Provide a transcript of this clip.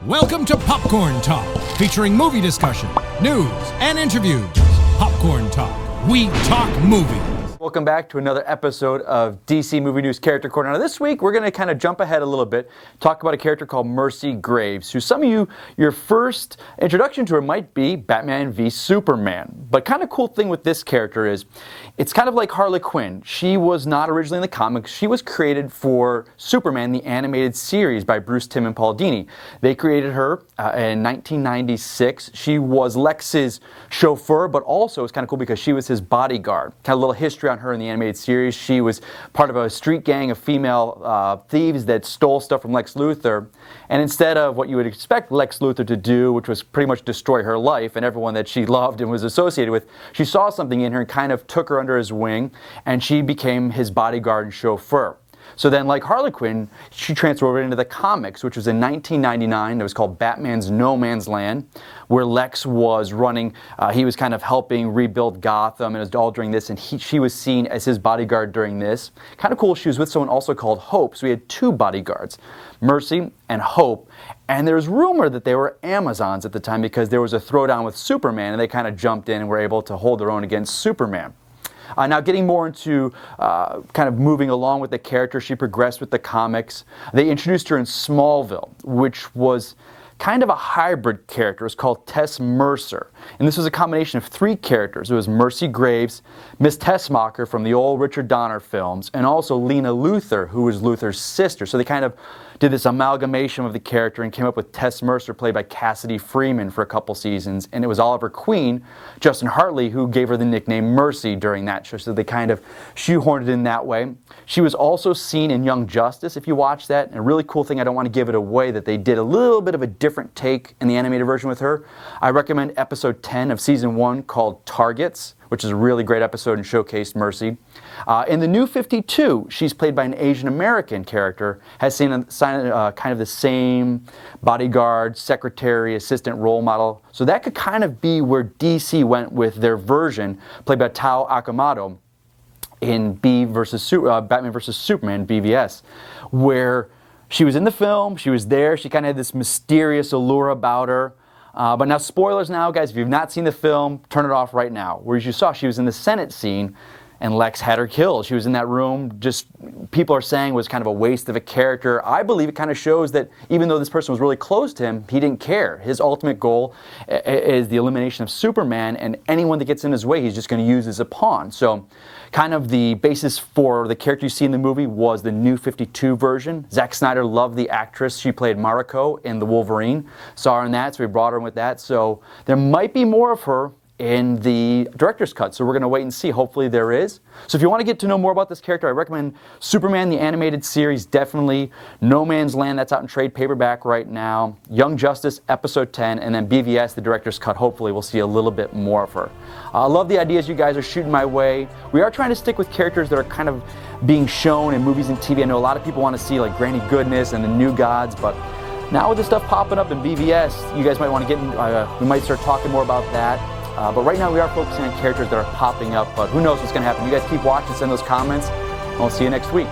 Welcome to Popcorn Talk, featuring movie discussion, news, and interviews. Popcorn Talk. We talk movies. Welcome back to another episode of DC Movie News Character Corner. Now this week we're going to kind of jump ahead a little bit, talk about a character called Mercy Graves, who some of you, your first introduction to her might be Batman v Superman. But kind of cool thing with this character is, it's kind of like Harley Quinn. She was not originally in the comics. She was created for Superman, the animated series by Bruce Timm and Paul Dini. They created her in 1996. She was Lex's chauffeur, but also it's kind of cool because she was his bodyguard. Kind of a little history on her in the animated series. She was part of a street gang of female thieves that stole stuff from Lex Luthor, and instead of what you would expect Lex Luthor to do, which was pretty much destroy her life and everyone that she loved and was associated with, she saw something in her and kind of took her under his wing, and she became his bodyguard and chauffeur. So then, like Harley Quinn, she transferred over into the comics, which was in 1999. It was called Batman's No Man's Land, where Lex was running. He was kind of helping rebuild Gotham, and it was all during this, and she was seen as his bodyguard during this. Kind of cool, she was with someone also called Hope, so we had two bodyguards, Mercy and Hope. And there's rumor that they were Amazons at the time because there was a throwdown with Superman, and they kind of jumped in and were able to hold their own against Superman. Now getting more into kind of moving along with the character, she progressed with the comics. They introduced her in Smallville, which was kind of a hybrid character. It was called Tess Mercer. And this was a combination of three characters. It was Mercy Graves, Miss Tessmacher from the old Richard Donner films, and also Lena Luthor, who was Luthor's sister. So they kind of did this amalgamation of the character and came up with Tess Mercer, played by Cassidy Freeman, for a couple seasons. And it was Oliver Queen, Justin Hartley, who gave her the nickname Mercy during that show. So they kind of shoehorned it in that way. She was also seen in Young Justice, if you watch that. And a really cool thing, I don't want to give it away, that they did a little bit of a different take in the animated version with her. I recommend episode 10 of season 1 called Targets, which is a really great episode and showcased Mercy. In the New 52, she's played by an Asian American character, has seen kind of the same bodyguard, secretary, assistant role model. So that could kind of be where DC went with their version, played by Tao Akamoto in Batman vs. Superman, BVS, where she was in the film, she was there, she kind of had this mysterious allure about her. But now, spoilers now, guys, if you've not seen the film, turn it off right now. Whereas you saw, she was in the Senate scene, and Lex had her killed. She was in that room, just people are saying was kind of a waste of a character. I believe it kind of shows that even though this person was really close to him, he didn't care. His ultimate goal is the elimination of Superman, and anyone that gets in his way, he's just going to use as a pawn. So kind of the basis for the character you see in the movie was the New 52 version. Zack Sneider loved the actress. She played Mariko in The Wolverine. Saw her in that, so we brought her in with that. So there might be more of her in the director's cut, so we're going to wait and see. Hopefully there is. So if you want to get to know more about this character, I recommend Superman the Animated Series, definitely. No Man's Land, that's out in trade paperback right now. Young Justice, episode 10, and then BVS, the director's cut. Hopefully we'll see a little bit more of her. I love the ideas you guys are shooting my way. We are trying to stick with characters that are kind of being shown in movies and TV. I know a lot of people want to see like Granny Goodness and the New Gods, but now with this stuff popping up in BVS, you guys might want to get in, we might start talking more about that. But right now we are focusing on characters that are popping up, but who knows what's going to happen. You guys keep watching, send those comments, and we'll see you next week.